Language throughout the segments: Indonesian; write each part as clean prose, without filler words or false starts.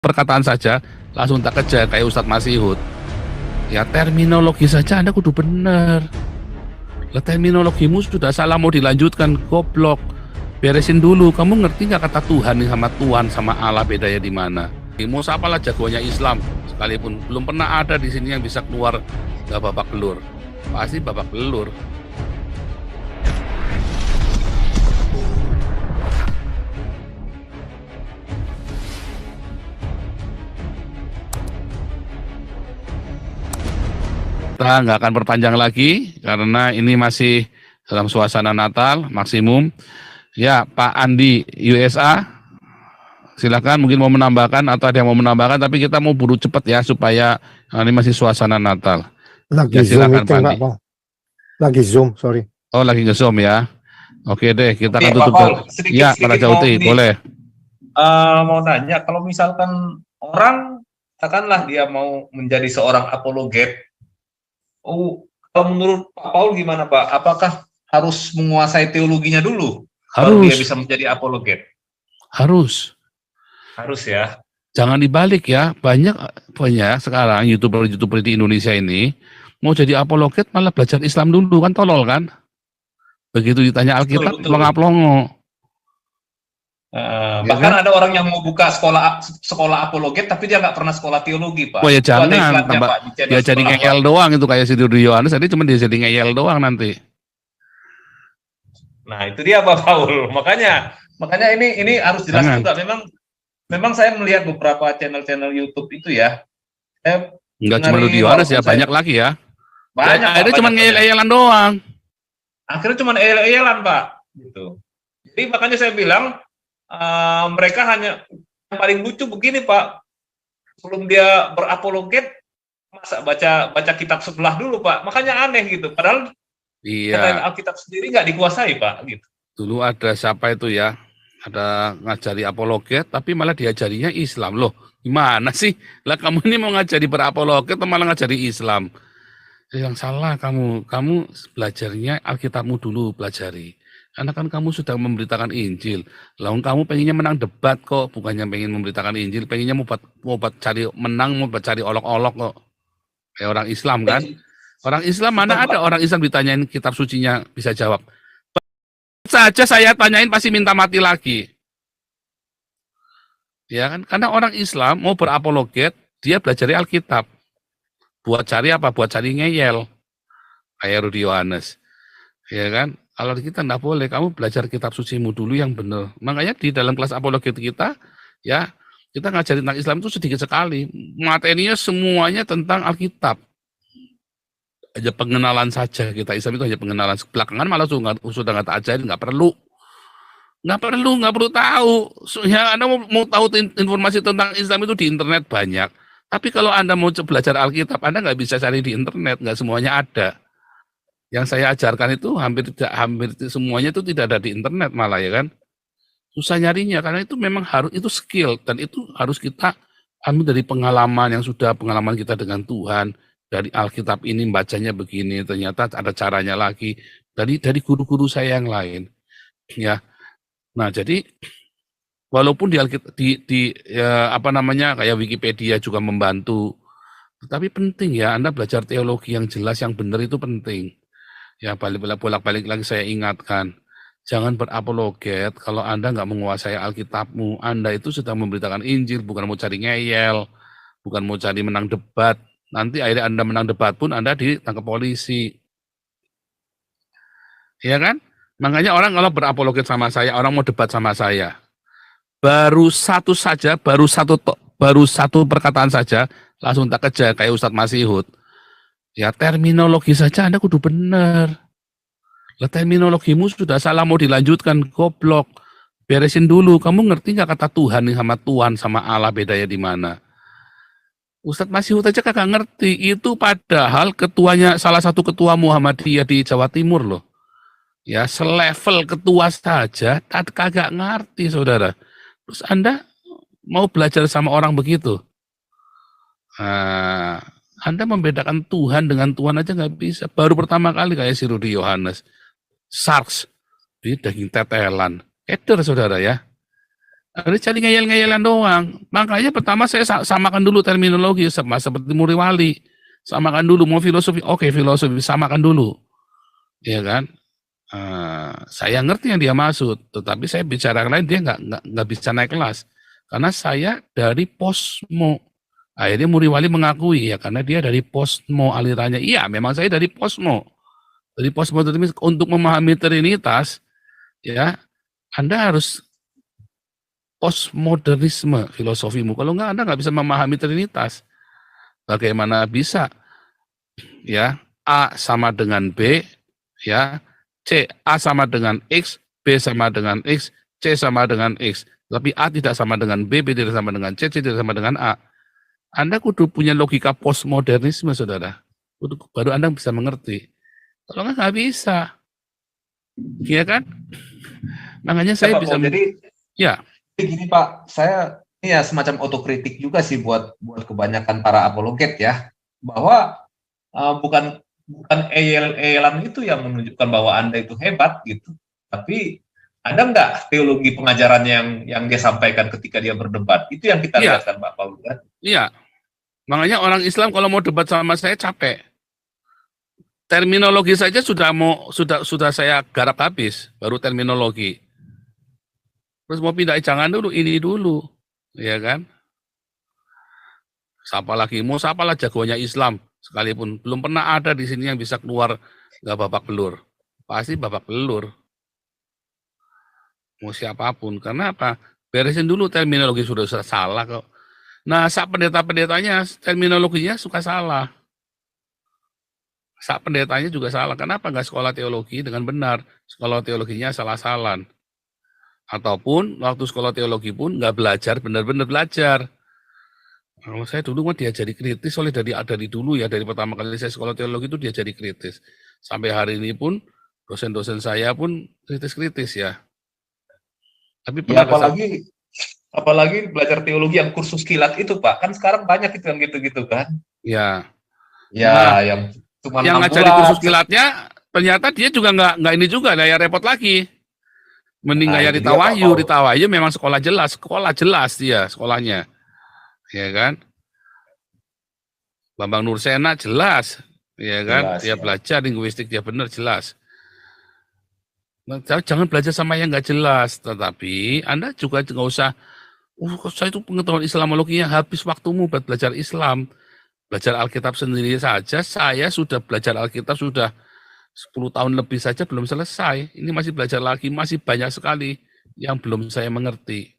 perkataan saja langsung tak kejar kayak Ustadz Masihud. Ya terminologi saja Anda kudu bener. Lah terminologimu sudah salah mau dilanjutkan, goblok. Beresin dulu, kamu ngerti nggak kata Tuhan nih sama Tuhan sama Allah bedanya di mana? Mau siapalah jagoannya Islam sekalipun belum pernah ada di sini yang bisa keluar nggak babak belur. Pasti babak belur. Kita nggak akan perpanjang lagi karena ini masih dalam suasana Natal maksimum. Ya, Pak Andi USA, silakan mungkin mau menambahkan atau ada yang mau menambahkan, tapi kita mau buru cepat ya supaya ini masih suasana Natal. Lagi Ya Zoom silakan Pak meeting, Andi. Pak. Lagi Zoom, sorry. Oh, lagi nge-zoom ya. Oke deh, kita akan Pak tutup. Paul, Ya, Pak Jauti, boleh. Mau nanya, kalau misalkan orang, katakanlah dia mau menjadi seorang apologet, kalau menurut Pak Paul gimana Pak? Apakah harus menguasai teologinya dulu baru dia bisa menjadi apologet? Harus. Harus ya. Jangan dibalik ya. Banyak sekarang YouTuber di Indonesia ini mau jadi apologet malah belajar Islam dulu, kan tolol kan? Begitu ditanya Alkitab, pelongo-pelongo. Bahkan ada orang yang mau buka sekolah apologet tapi dia nggak pernah sekolah teologi Pak. Oh ya jangan, Pak, dia jadi ngeyel doang itu kayak si Dudu Yohanes, jadi cuma dia jadi ngeyel doang nanti. Nah itu dia Pak Paul. Makanya ini harus jelas juga. Memang saya melihat beberapa channel YouTube itu ya. Enggak cuma Dudu Yohanes ya, banyak lagi ya. Banyak. Akhirnya cuma ngeyel-ngeyelan doang. Akhirnya cuma ngeyel-ngeyelan Pak. Gitu. Jadi makanya saya bilang mereka hanya yang paling lucu begini Pak, sebelum dia berapologet masa baca kitab sebelah dulu Pak, makanya aneh gitu, padahal Alkitab sendiri nggak dikuasai Pak gitu. Dulu ada siapa itu ya, ada ngajari apologet tapi malah diajarinya Islam loh, gimana sih? Lah kamu ini mau ngajari berapologet atau malah ngajari Islam? Yang salah kamu belajarnya Alkitabmu dulu pelajari. Karena kan kamu sudah memberitakan Injil. Lalu kamu pengennya menang debat kok, bukannya pengen memberitakan Injil, pengennya mau buat cari menang, mau buat cari olok-olok kok. Kayak orang Islam kan. Orang Islam mana ada orang Islam ditanyain kitab sucinya bisa jawab. Saja saya tanyain pasti minta mati lagi. Ya kan? Karena orang Islam mau berapologet, dia belajar Alkitab. Buat cari apa? Buat cari ngeyel. Kayak Rudi Yohanes. Ya kan? Kalau kita enggak boleh, kamu belajar kitab sucimu dulu yang benar. Makanya di dalam kelas apologet kita, ya, kita ngajarin tentang Islam itu sedikit sekali. Materinya semuanya tentang Alkitab. Aja pengenalan saja kita. Islam itu hanya pengenalan. Belakangan malah sudah nggak ajarin, nggak perlu. Nggak perlu tahu. Ya, Anda mau tahu informasi tentang Islam itu di internet banyak. Tapi kalau Anda mau belajar Alkitab, Anda nggak bisa cari di internet, nggak semuanya ada. Yang saya ajarkan itu hampir semuanya itu tidak ada di internet malah ya kan. Susah nyarinya karena itu memang harus, itu skill dan itu harus kita ambil dari pengalaman yang sudah, pengalaman kita dengan Tuhan. Dari Alkitab ini bacanya begini, ternyata ada caranya lagi dari guru-guru saya yang lain. Ya. Nah, jadi walaupun di Alkitab kayak Wikipedia juga membantu. Tetapi penting ya Anda belajar teologi yang jelas, yang benar itu penting. Ya bolak-balik lagi saya ingatkan, jangan berapologet kalau Anda nggak menguasai Alkitabmu. Anda itu sedang memberitakan Injil, bukan mau cari ngeyel, bukan mau cari menang debat. Nanti akhirnya Anda menang debat pun Anda ditangkap polisi. Ya kan? Makanya orang kalau berapologet sama saya, orang mau debat sama saya, baru satu perkataan saja langsung tak kejar kayak Ustadz Masihud. Ya terminologi saja Anda kudu bener. Lah terminologimu sudah salah mau dilanjutkan, goblok. Beresin dulu, kamu ngerti nggak kata Tuhan nih sama Tuhan sama Allah bedanya di mana? Ustadz Masihud aja kagak ngerti, itu padahal ketuanya, salah satu ketua Muhammadiyah di Jawa Timur loh. Ya selevel ketua saja, kagak ngerti saudara. Terus Anda mau belajar sama orang begitu? Nah, Anda membedakan Tuhan dengan Tuhan aja nggak bisa. Baru pertama kali kayak si Rudi Yohanes. Sharks. Di daging tetelan. Keder saudara ya. Ada cari ngeyel-ngeyelan doang. Makanya pertama saya samakan dulu terminologi sama seperti Muriwali. Samakan dulu mau filosofi, oke filosofi samakan dulu. Ya kan? Saya ngerti yang dia maksud, tetapi saya bicara lain dia nggak bisa naik kelas karena saya dari posmo. Akhirnya Muriwali mengakui ya karena dia dari posmo alirannya. Iya, memang saya dari posmo. Dari postmodernisme untuk memahami Trinitas, ya Anda harus postmodernisme filosofimu. Kalau enggak Anda nggak bisa memahami Trinitas. Bagaimana bisa ya A sama dengan B, ya A sama dengan X, B sama dengan X, C sama dengan X. Tapi A tidak sama dengan B tidak sama dengan C tidak sama dengan A. Anda kudu punya logika postmodernisme, saudara. Baru Anda bisa mengerti. Kalau nggak bisa. Iya kan? Makanya saya Pak, bisa... jadi gini Pak, saya ini ya semacam otokritik juga sih buat kebanyakan para apologet ya. Bahwa bukan eyel-eyelan itu yang menunjukkan bahwa Anda itu hebat gitu. Tapi ada nggak teologi pengajaran yang dia sampaikan ketika dia berdebat? Itu yang kita lihat kan Pak Paul kan? Iya. Makanya orang Islam kalau mau debat sama saya capek. Terminologi saja sudah saya garap habis, baru terminologi. Terus mau pindah jangan dulu, ini dulu. Ya kan? Siapa lagi? Mau siapalah jagoannya Islam sekalipun. Belum pernah ada di sini yang bisa keluar nggak babak belur. Pasti babak belur. Mau siapapun. Karena apa? Beresin dulu terminologi sudah salah kok. Nah, saat pendeta-pendetanya terminologinya suka salah. Saat pendetanya juga salah. Kenapa nggak sekolah teologi dengan benar? Sekolah teologinya salah-salan. Ataupun waktu sekolah teologi pun nggak belajar, benar-benar belajar. Kalau saya dulu mah diajari kritis oleh dari dulu ya, dari pertama kali saya sekolah teologi itu diajari kritis. Sampai hari ini pun dosen-dosen saya pun kritis-kritis ya. Tapi ya, apalagi belajar teologi yang kursus kilat itu Pak, kan sekarang banyak itu yang gitu-gitu kan? Ya. Ya, Nah, yang cuma yang 6 ngajari bulan. kursus kilatnya ternyata dia juga nggak ini juga, ya repot lagi. Mending kayak itu dia, Pak Ritawahyu, Paul. Ritawahyu memang sekolah jelas dia sekolahnya, ya kan? Bambang Nursena jelas, ya kan? Jelas, Dia ya. belajar linguistik dia benar jelas. Nah, jangan belajar sama yang nggak jelas, tetapi Anda juga nggak usah, saya itu pengetahuan Islamologinya habis waktumu buat belajar Islam. Belajar Alkitab sendiri saja, saya sudah belajar Alkitab sudah 10 tahun lebih saja belum selesai. Ini masih belajar lagi, masih banyak sekali yang belum saya mengerti.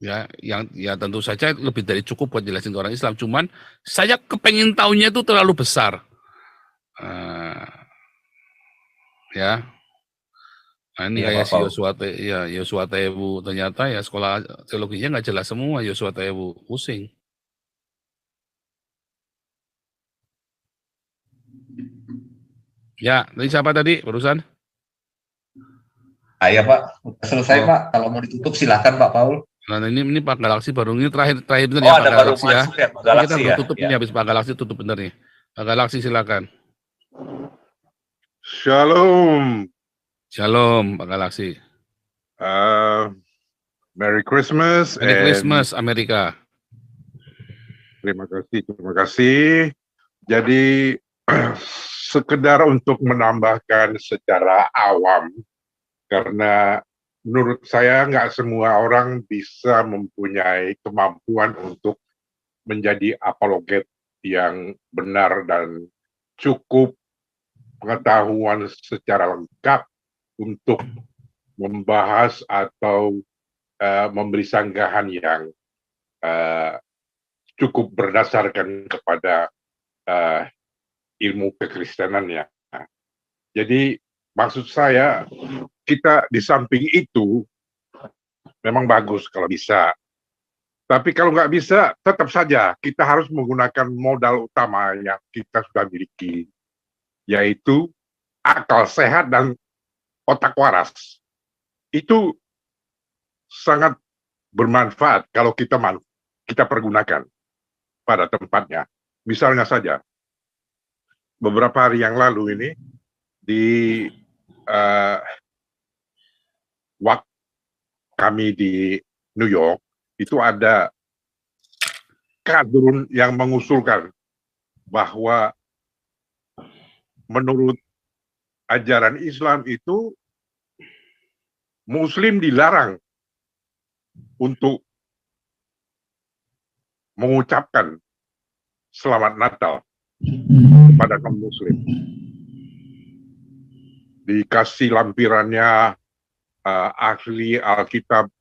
Ya, ya tentu saja lebih dari cukup buat jelasin ke orang Islam. Cuman saya kepengen tahunya itu terlalu besar. Ya, nah, ini kayak si Yosua Tewu ternyata ya sekolah teologinya nggak jelas semua. Yosua Tewu pusing. Ya, tadi siapa tadi barusan? Ya Pak, udah selesai Pak. Kalau mau ditutup silahkan Pak Paul. Nah ini Pak Galaksi baru ini terakhir benar ya Pak Galaksi ya. Pak Galaksi kita belum tutup ini habis Pak Galaksi tutup benar nih. Pak Galaksi silakan. Shalom. Shalom Pak Galaksi. Merry Christmas. Merry Christmas Amerika. Terima kasih. Jadi sekedar untuk menambahkan secara awam, karena menurut saya nggak semua orang bisa mempunyai kemampuan untuk menjadi apologet yang benar dan cukup pengetahuan secara lengkap untuk membahas atau memberi sanggahan yang cukup berdasarkan kepada ilmu kekristenannya. Jadi maksud saya, kita di samping itu memang bagus kalau bisa. Tapi kalau nggak bisa, tetap saja kita harus menggunakan modal utama yang kita sudah miliki, yaitu akal sehat dan otak waras. Itu sangat bermanfaat kalau kita pergunakan pada tempatnya. Misalnya saja, beberapa hari yang lalu ini di kami di New York, itu ada kadrun yang mengusulkan bahwa menurut ajaran Islam itu Muslim dilarang untuk mengucapkan Selamat Natal kepada kaum Muslim. Dikasih lampirannya ahli Alkitab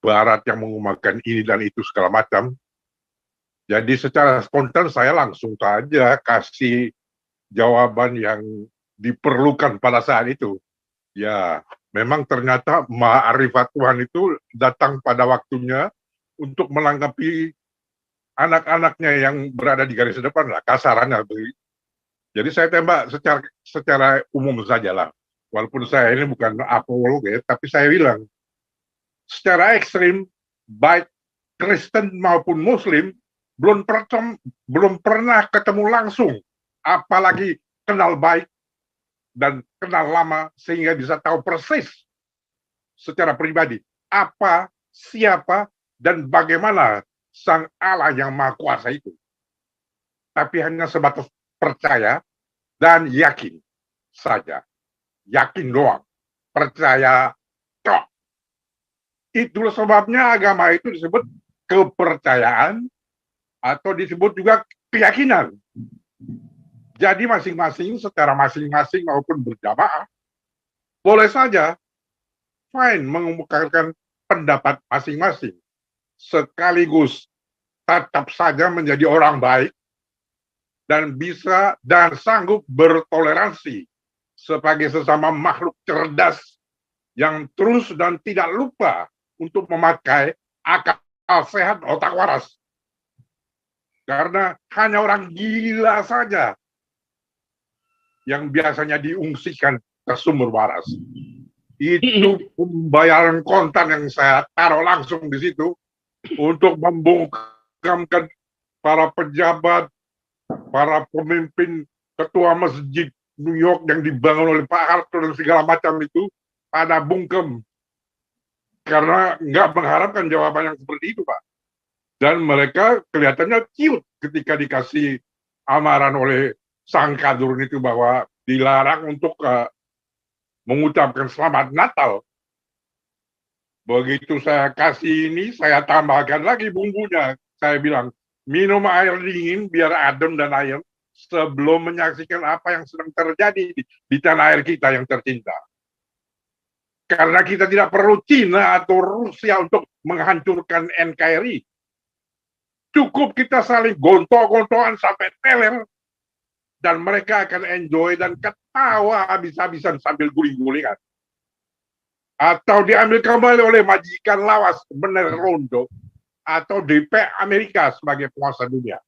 Barat yang mengumumkan ini dan itu segala macam. Jadi secara spontan saya langsung saja kasih jawaban yang diperlukan pada saat itu. Ya, memang ternyata ma'rifat Tuhan itu datang pada waktunya untuk melengkapi anak-anaknya yang berada di garis depan lah, kasarannya. Jadi saya tembak secara umum saja lah. Walaupun saya ini bukan apolog ya, tapi saya bilang secara ekstrim baik Kristen maupun Muslim belum pernah ketemu langsung, apalagi kenal baik dan kenal lama sehingga bisa tahu persis secara pribadi apa, siapa, dan bagaimana Sang Allah yang Maha Kuasa itu. Tapi hanya sebatas percaya dan yakin saja. Yakin doang. Percaya kok. Itulah sebabnya agama itu disebut kepercayaan atau disebut juga keyakinan. Jadi masing-masing secara masing-masing maupun berjamaah boleh saja fine mengemukakan pendapat masing-masing sekaligus tetap saja menjadi orang baik dan bisa dan sanggup bertoleransi sebagai sesama makhluk cerdas yang terus dan tidak lupa untuk memakai akal sehat otak waras. Karena hanya orang gila saja yang biasanya diungsikan ke sumber waras. Itu pembayaran kontan yang saya taruh langsung di situ untuk membungkamkan para pejabat, para pemimpin, ketua masjid New York yang dibangun oleh Pak Harto dan segala macam itu pada bungkem. Karena nggak mengharapkan jawaban yang seperti itu, Pak. Dan mereka kelihatannya cute ketika dikasih amaran oleh sang kadrun itu bahwa dilarang untuk mengucapkan Selamat Natal. Begitu saya kasih ini, saya tambahkan lagi bumbunya. Saya bilang, minum air dingin biar adem dan ayam sebelum menyaksikan apa yang sedang terjadi di tanah air kita yang tercinta. Karena kita tidak perlu Cina atau Rusia untuk menghancurkan NKRI. Cukup kita saling gontok-gontokan sampai teler, dan mereka akan enjoy dan ketawa habis-habisan sambil guling-gulingan. Atau diambil kembali oleh majikan lawas bener rondo, atau DP Amerika sebagai penguasa dunia.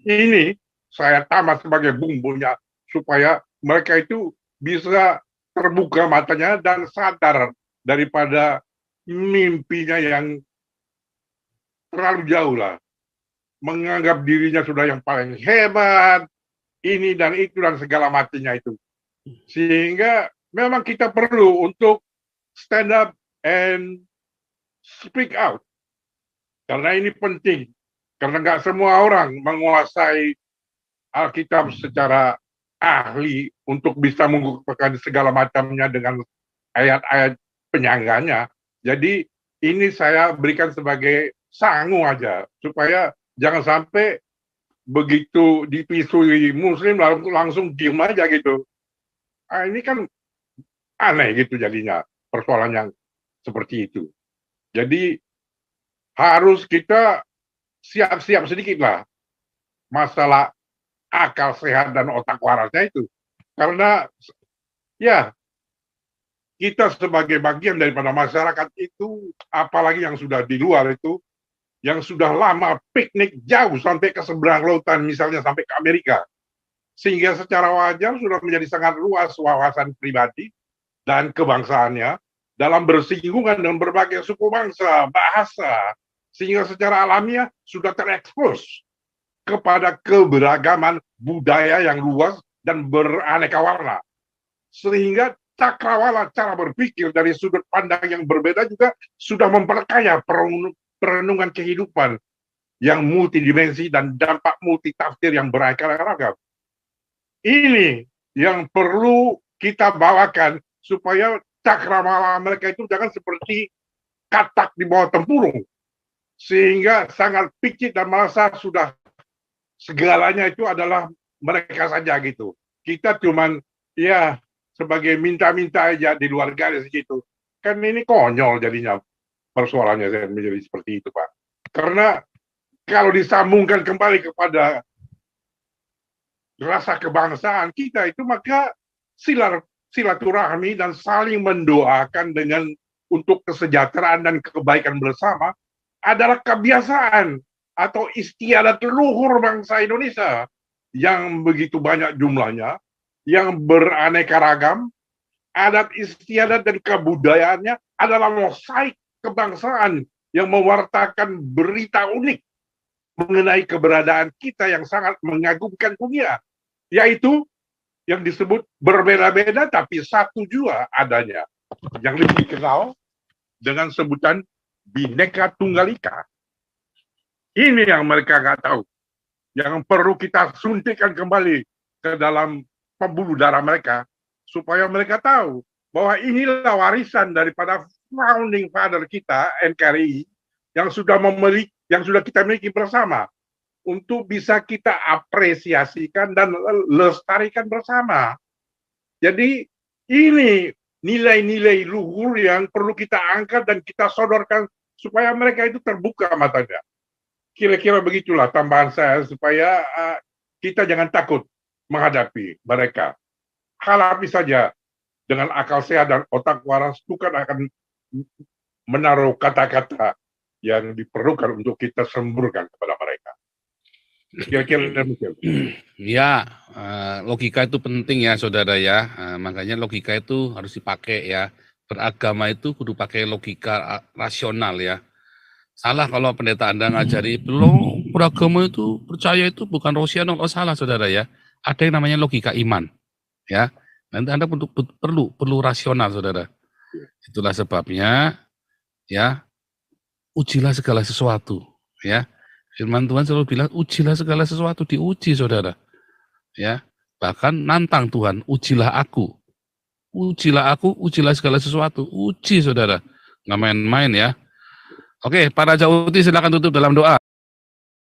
Ini saya tambah sebagai bumbunya supaya mereka itu bisa terbuka matanya dan sadar daripada mimpinya yang terlalu jauh lah. Menganggap dirinya sudah yang paling hebat, ini dan itu dan segala macamnya itu. Sehingga memang kita perlu untuk stand up and speak out. Karena ini penting. Karena nggak semua orang menguasai Alkitab secara ahli untuk bisa mengungkapkan segala macamnya dengan ayat-ayat penyangganya. Jadi ini saya berikan sebagai sangu aja supaya jangan sampai begitu dipisui Muslim langsung diem aja gitu. Ini kan aneh gitu jadinya persoalan yang seperti itu. Jadi harus kita siap-siap sedikit lah masalah akal sehat dan otak warasnya itu. Karena ya kita sebagai bagian daripada masyarakat itu, apalagi yang sudah di luar itu, yang sudah lama piknik jauh sampai ke seberang lautan, misalnya sampai ke Amerika. Sehingga secara wajar sudah menjadi sangat luas wawasan pribadi dan kebangsaannya dalam bersinggungan dengan berbagai suku bangsa, bahasa, sehingga secara alamiah sudah terekspos kepada keberagaman budaya yang luas dan beraneka warna. Sehingga cakrawala cara berpikir dari sudut pandang yang berbeda juga sudah memperkaya perenungan kehidupan yang multidimensi dan dampak multitafsir yang beraneka-ragam. Ini yang perlu kita bawakan supaya cakrawala mereka itu jangan seperti katak di bawah tempurung, sehingga sangat picik dan merasa sudah segalanya itu adalah mereka saja gitu. Kita cuman ya sebagai minta-minta aja di luar garis gitu. Kan ini konyol jadinya persoalannya saya menjadi seperti itu, Pak. Karena kalau disambungkan kembali kepada rasa kebangsaan kita itu, maka silaturahmi dan saling mendoakan dengan untuk kesejahteraan dan kebaikan bersama adalah kebiasaan atau istiadat leluhur bangsa Indonesia yang begitu banyak jumlahnya, yang beraneka ragam. Adat istiadat dan kebudayaannya adalah mosaik kebangsaan yang mewartakan berita unik mengenai keberadaan kita yang sangat mengagumkan dunia, yaitu yang disebut berbeda-beda tapi satu jua adanya, yang lebih dikenal dengan sebutan Bhinneka Tunggal Ika. Ini yang mereka nggak tahu, yang perlu kita suntikan kembali ke dalam pembuluh darah mereka, supaya mereka tahu bahwa inilah warisan daripada founding father kita, NKRI, yang sudah kita miliki bersama, untuk bisa kita apresiasikan dan lestarikan bersama. Jadi ini nilai-nilai luhur yang perlu kita angkat dan kita sodorkan supaya mereka itu terbuka matanya. Kira-kira begitulah tambahan saya supaya kita jangan takut menghadapi mereka. Hadapi saja dengan akal sehat dan otak waras, bukan akan menaruh kata-kata yang diperlukan untuk kita semburkan kepada mereka. Kira-kira demikian. Ya, logika itu penting ya saudara ya. Makanya logika itu harus dipakai ya. Beragama itu kudu pakai logika rasional ya. Salah kalau pendeta Anda ngajari belum beragama itu percaya itu bukan rasional. Oh salah saudara ya. Ada yang namanya logika iman ya. Nanti Anda perlu rasional saudara. Itulah sebabnya ya, ujilah segala sesuatu ya. Firman Tuhan selalu bilang ujilah segala sesuatu, diuji saudara ya. Bahkan nantang Tuhan, ujilah aku, ujilah segala sesuatu, uji saudara, nggak main-main ya. Oke, para jauhi silakan tutup dalam doa.